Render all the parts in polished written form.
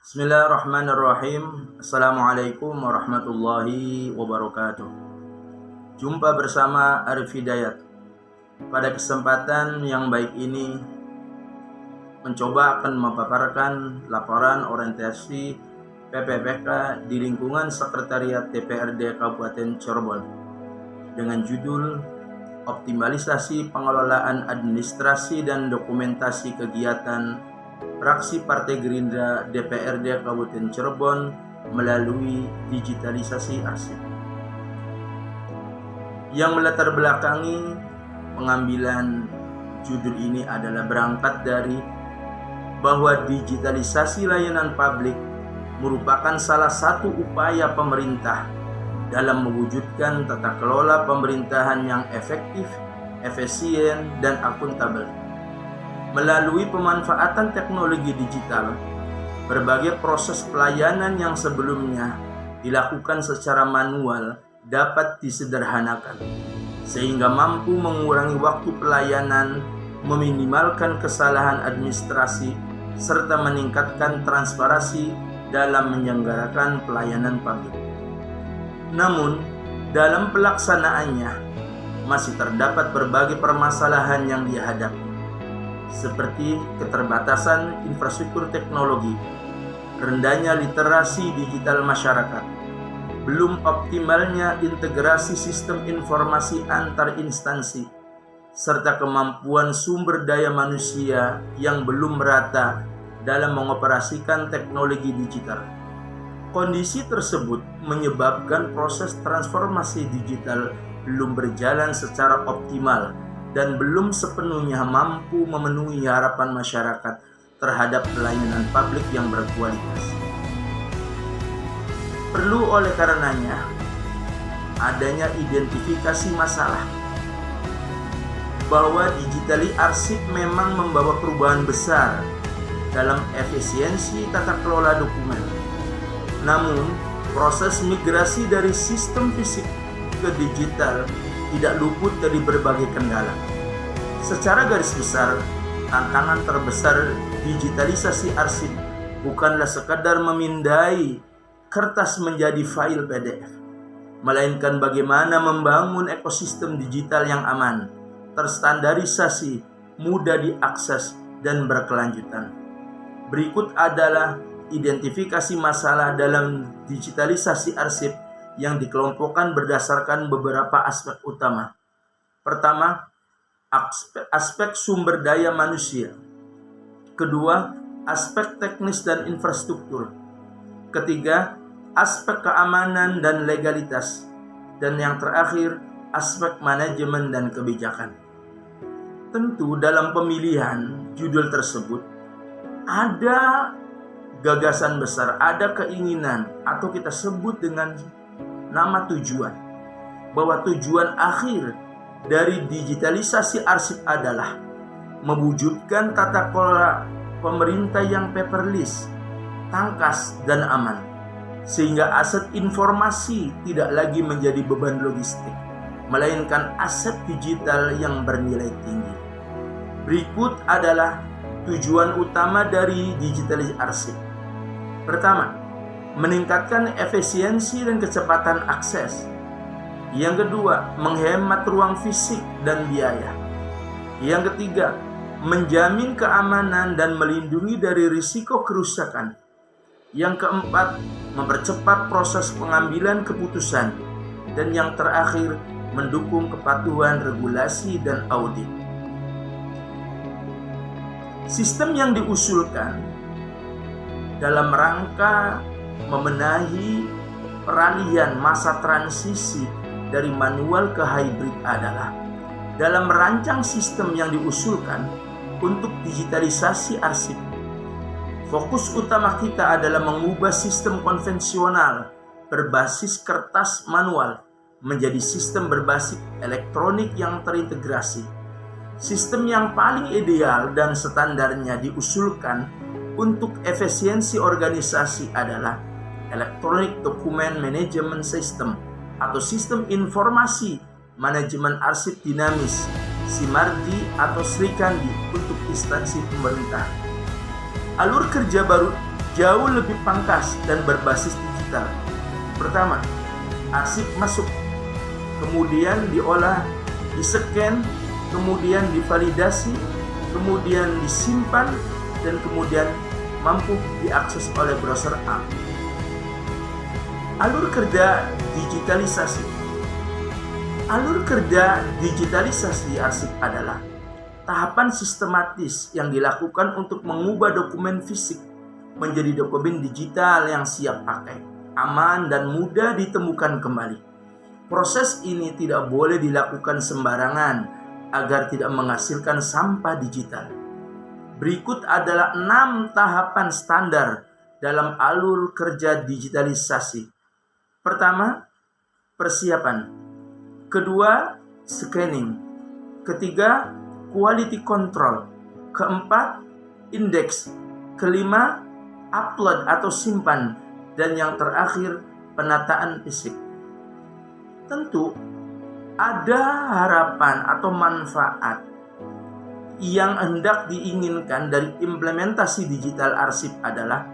Bismillahirrahmanirrahim. Assalamualaikum warahmatullahi wabarakatuh. Jumpa bersama Arif Hidayat. Pada kesempatan yang baik ini mencoba akan memaparkan laporan orientasi PPPK di lingkungan Sekretariat DPRD Kabupaten Cirebon dengan judul Optimalisasi Pengelolaan Administrasi dan Dokumentasi Kegiatan Fraksi Partai Gerindra DPRD Kabupaten Cirebon melalui digitalisasi arsip. Yang melatar belakangi pengambilan judul ini adalah berangkat dari bahwa digitalisasi layanan publik merupakan salah satu upaya pemerintah dalam mewujudkan tata kelola pemerintahan yang efektif, efisien, dan akuntabel. Melalui pemanfaatan teknologi digital, berbagai proses pelayanan yang sebelumnya dilakukan secara manual dapat disederhanakan, sehingga mampu mengurangi waktu pelayanan, meminimalkan kesalahan administrasi, serta meningkatkan transparansi dalam menyelenggarakan pelayanan publik. Namun, dalam pelaksanaannya, masih terdapat berbagai permasalahan yang dihadapi, seperti keterbatasan infrastruktur teknologi, rendahnya literasi digital masyarakat, belum optimalnya integrasi sistem informasi antar instansi, serta kemampuan sumber daya manusia yang belum merata dalam mengoperasikan teknologi digital. Kondisi tersebut menyebabkan proses transformasi digital belum berjalan secara optimal dan belum sepenuhnya mampu memenuhi harapan masyarakat terhadap pelayanan publik yang berkualitas. Perlu oleh karenanya adanya identifikasi masalah bahwa digitali arsip memang membawa perubahan besar dalam efisiensi tata kelola dokumen. Namun, proses migrasi dari sistem fisik ke digital tidak luput dari berbagai kendala. Secara garis besar, tantangan terbesar digitalisasi arsip bukanlah sekadar memindai kertas menjadi file PDF, melainkan bagaimana membangun ekosistem digital yang aman, terstandarisasi, mudah diakses, dan berkelanjutan. Berikut adalah identifikasi masalah dalam digitalisasi arsip yang dikelompokkan berdasarkan beberapa aspek utama. Pertama, aspek sumber daya manusia. Kedua, aspek teknis dan infrastruktur. Ketiga, aspek keamanan dan legalitas. Dan yang terakhir, aspek manajemen dan kebijakan. Tentu dalam pemilihan judul tersebut ada gagasan besar, ada keinginan, atau kita sebut dengan nama tujuan, bahwa tujuan akhir dari digitalisasi arsip adalah mewujudkan tata kelola pemerintah yang paperless, tangkas, dan aman, sehingga aset informasi tidak lagi menjadi beban logistik, melainkan aset digital yang bernilai tinggi. Berikut adalah tujuan utama dari digitalisasi arsip. Pertama, meningkatkan efisiensi dan kecepatan akses. Yang kedua, menghemat ruang fisik dan biaya. Yang ketiga, menjamin keamanan dan melindungi dari risiko kerusakan. Yang keempat, mempercepat proses pengambilan keputusan. Dan yang terakhir, mendukung kepatuhan regulasi dan audit. Sistem yang diusulkan dalam rangka membenahi peralihan masa transisi dari manual ke hybrid adalah dalam merancang sistem yang diusulkan untuk digitalisasi arsip. Fokus utama kita adalah mengubah sistem konvensional berbasis kertas manual menjadi sistem berbasis elektronik yang terintegrasi. Sistem yang paling ideal dan standarnya diusulkan untuk efisiensi organisasi adalah Electronic Document Management System atau Sistem Informasi Manajemen Arsip Dinamis, SIMARDI atau SRIKANDI untuk instansi pemerintah. Alur kerja baru jauh lebih pangkas dan berbasis digital. Pertama, arsip masuk, kemudian diolah, di-scan, kemudian divalidasi, kemudian disimpan, dan kemudian mampu diakses oleh browser app. Alur kerja digitalisasi. Alur kerja digitalisasi arsip adalah tahapan sistematis yang dilakukan untuk mengubah dokumen fisik menjadi dokumen digital yang siap pakai, aman, dan mudah ditemukan kembali. Proses ini tidak boleh dilakukan sembarangan agar tidak menghasilkan sampah digital. Berikut adalah 6 tahapan standar dalam alur kerja digitalisasi. Pertama, persiapan. Kedua, scanning. Ketiga, quality control. Keempat, indeks. Kelima, upload atau simpan. Dan yang terakhir, penataan fisik. Tentu, ada harapan atau manfaat yang hendak diinginkan dari implementasi digital arsip adalah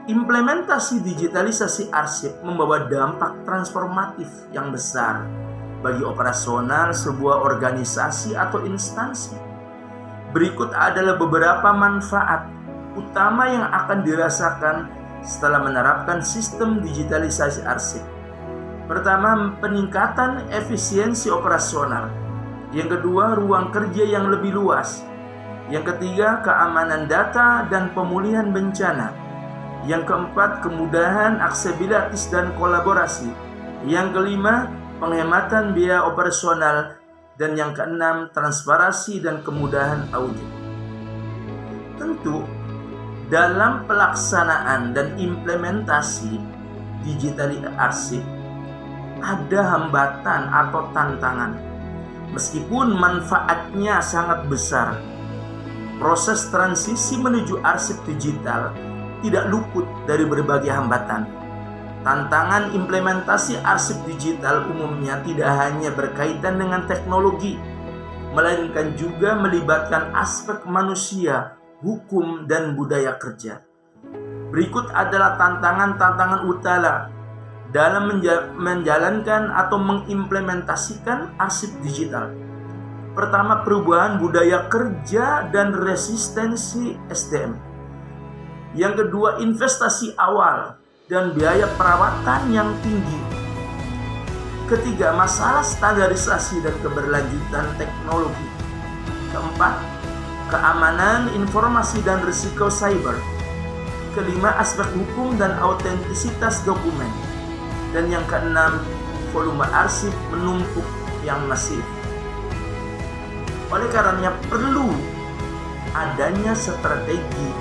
implementasi digitalisasi arsip membawa dampak transformatif yang besar bagi operasional sebuah organisasi atau instansi. Berikut adalah beberapa manfaat utama yang akan dirasakan setelah menerapkan sistem digitalisasi arsip. Pertama, peningkatan efisiensi operasional. Yang kedua, ruang kerja yang lebih luas. Yang ketiga, keamanan data dan pemulihan bencana. Yang keempat, kemudahan aksesibilitas dan kolaborasi. Yang kelima, penghematan biaya operasional. Dan yang keenam, transparansi dan kemudahan audit. Tentu, dalam pelaksanaan dan implementasi digitalisasi arsip, ada hambatan atau tantangan. Meskipun manfaatnya sangat besar, proses transisi menuju arsip digital tidak luput dari berbagai hambatan. Tantangan implementasi arsip digital umumnya tidak hanya berkaitan dengan teknologi, melainkan juga melibatkan aspek manusia, hukum, dan budaya kerja. Berikut adalah tantangan-tantangan utama dalam menjalankan atau mengimplementasikan arsip digital. Pertama, perubahan budaya kerja dan resistensi SDM. Yang kedua, investasi awal dan biaya perawatan yang tinggi. Ketiga, masalah standarisasi dan keberlanjutan teknologi. Keempat, keamanan informasi dan risiko cyber. Kelima, aspek hukum dan autentisitas dokumen. Dan yang keenam, volume arsip menumpuk yang masif. Oleh karenanya perlu adanya strategi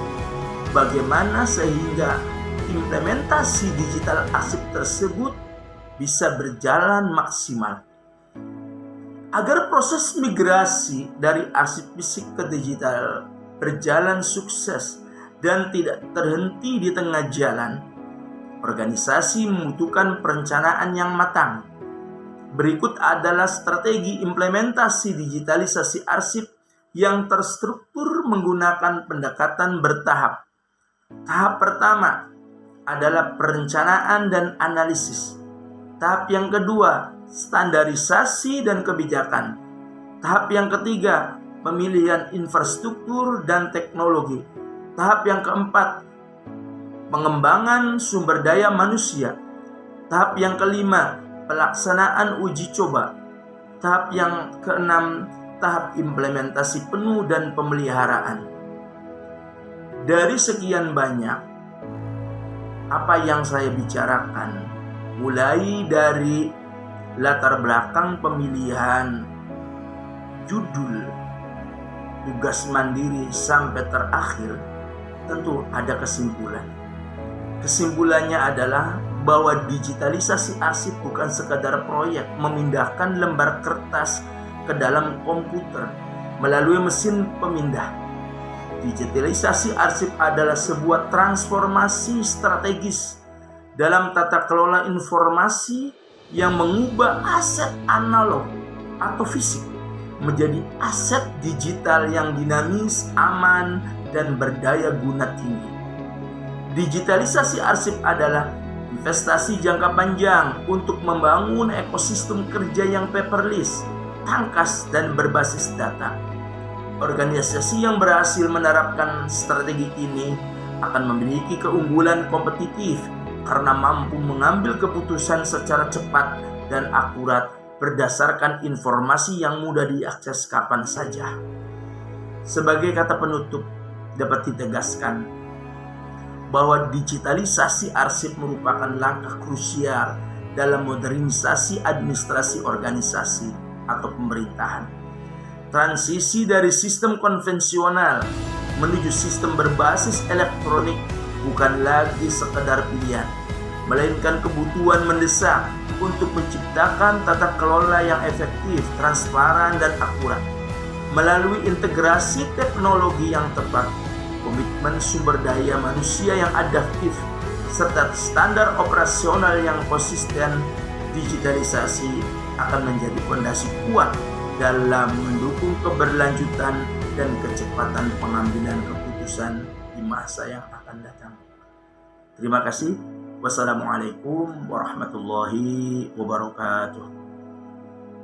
bagaimana sehingga implementasi digital arsip tersebut bisa berjalan maksimal. Agar proses migrasi dari arsip fisik ke digital berjalan sukses dan tidak terhenti di tengah jalan, organisasi membutuhkan perencanaan yang matang. Berikut adalah strategi implementasi digitalisasi arsip yang terstruktur menggunakan pendekatan bertahap. Tahap pertama adalah perencanaan dan analisis. Tahap yang kedua, standarisasi dan kebijakan. Tahap yang ketiga, pemilihan infrastruktur dan teknologi. Tahap yang keempat, pengembangan sumber daya manusia. Tahap yang kelima, pelaksanaan uji coba. Tahap yang keenam, tahap implementasi penuh dan pemeliharaan. Dari sekian banyak apa yang saya bicarakan, mulai dari latar belakang pemilihan judul, tugas mandiri sampai terakhir, tentu ada kesimpulan. Kesimpulannya adalah bahwa digitalisasi arsip bukan sekadar proyek memindahkan lembar kertas ke dalam komputer melalui mesin pemindah. Digitalisasi arsip adalah sebuah transformasi strategis dalam tata kelola informasi yang mengubah aset analog atau fisik menjadi aset digital yang dinamis, aman, dan berdaya guna tinggi. Digitalisasi arsip adalah investasi jangka panjang untuk membangun ekosistem kerja yang paperless, tangkas, dan berbasis data. Organisasi yang berhasil menerapkan strategi ini akan memiliki keunggulan kompetitif karena mampu mengambil keputusan secara cepat dan akurat berdasarkan informasi yang mudah diakses kapan saja. Sebagai kata penutup, dapat ditegaskan bahwa digitalisasi arsip merupakan langkah krusial dalam modernisasi administrasi organisasi atau pemerintahan. Transisi dari sistem konvensional menuju sistem berbasis elektronik bukan lagi sekedar pilihan, melainkan kebutuhan mendesak untuk menciptakan tata kelola yang efektif, transparan, dan akurat. Melalui integrasi teknologi yang tepat, komitmen sumber daya manusia yang adaptif, serta standar operasional yang konsisten, digitalisasi akan menjadi fondasi kuat dalam mendukung keberlanjutan dan kecepatan pengambilan keputusan di masa yang akan datang. Terima kasih. Wassalamualaikum warahmatullahi wabarakatuh.